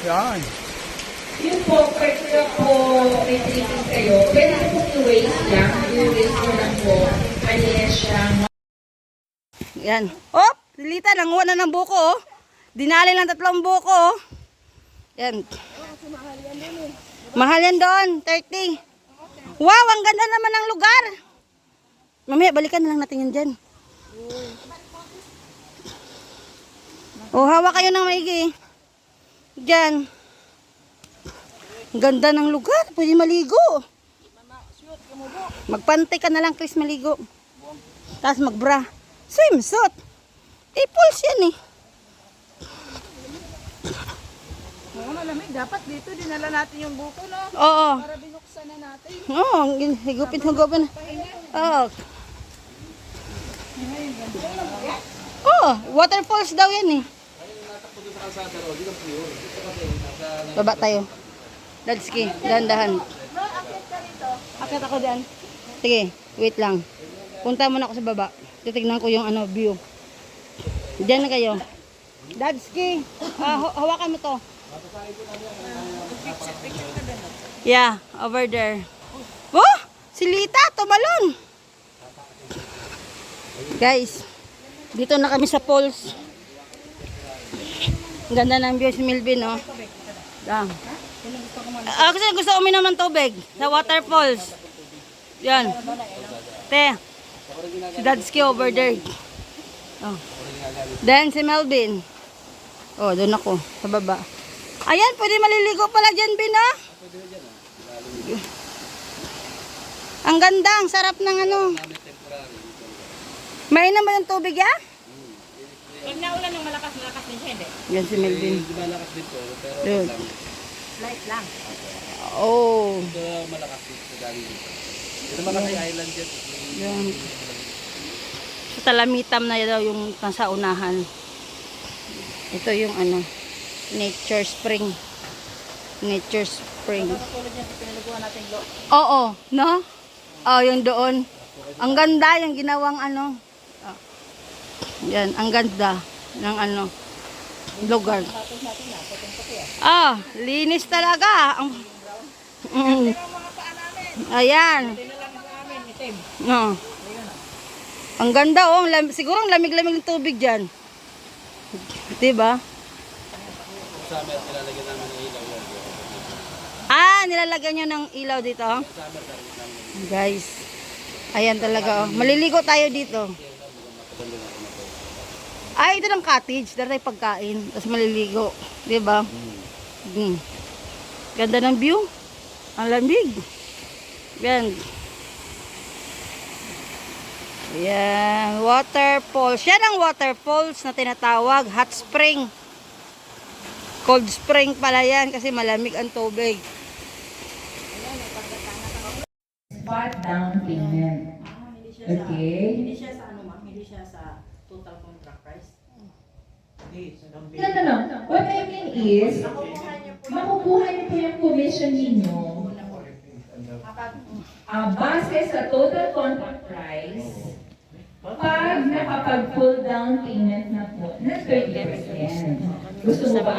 Yan. Yung po, pwede po may treatment kayo, pwede po i-waste lang. I-waste nyo lang po. Malinis siyang. Yan. Oh, Lita, nanguha na ng buko, oh. Dinali ng 3 buko, oh. Yan. Mahal yan doon, 30. Wow, ang ganda naman ng lugar. Mamaya, balikan na lang natin yan dyan. Oh, hawak kayo ng maigi. Dyan. Ang ganda ng lugar. Pwede maligo. Magpantay ka na lang, Chris, maligo. Tapos magbra. Swimsuit. Pools yan eh. Oo, malamig. Dapat dito dinala natin yung buko, no? Oo. Para binuksan na natin. Oo, higupin. Oo. Oh, waterfalls daw yan eh. Baba tayo. Dadski, dahan-dahan. Akit ako dyan. Sige, wait lang. Punta muna ako sa baba. Titignan ko yung view. Diyan na kayo. Dadski, hawakan mo to. Yeah, over there. Oh, si Lita, tumalon. Guys, dito na kami sa falls. Ang ganda ng view si Milvin, no? Dang. Kasi gusto uminom ng tubig sa waterfalls. Yan. Te, si Dadski over there. Oh. Then si Melvin. Oh, doon ako sa baba. Ayan, pwede maliligo pala dyan, Bin, ha? Ang ganda, ang sarap ng Mainam ba yung tubig, ya? Pag naulan ng malakas din siya, hindi? Yan si Melvin. Malakas din po, pero Yun. Light lang. Oh. ito malakas din sa galing dito. Ito Makati Island yan. Yan. Sa Talamitam na daw yung nasa unahan. Ito yung Nature Spring. Nature Spring. Tulad yan, pinaliguan natin lo. Oo, no? Oh, yung doon. Ang ganda yung ginawang Yan, ang ganda ng lugar. Ah, linis talaga. Ayan. No. Ang ganda, oh. Siguro ang lamig-lamig ng tubig dyan. Diba? Summer, nilalagyan namin ng ilaw yan. Ah, nilalagyan nyo ng ilaw dito. Guys. Ayan talaga, oh. Maliligo tayo dito. Ay, ito ng cottage. Dara tayo pagkain. Tapos maliligo. Diba? Ganda ng view. Ang lamig. Yan. Yan. Waterfalls. Yan ang waterfalls na tinatawag. Hot spring. Cold spring pala yan kasi malamig ang tubig. Spot down payment. Okay? Hindi siya sa ma'am? Hindi siya sa total contract price? No. What I mean is, makukuha niyo po yung commission ninyo base sa total contract price pag nakapag-pull down payment na po na 30%. Gusto mo ba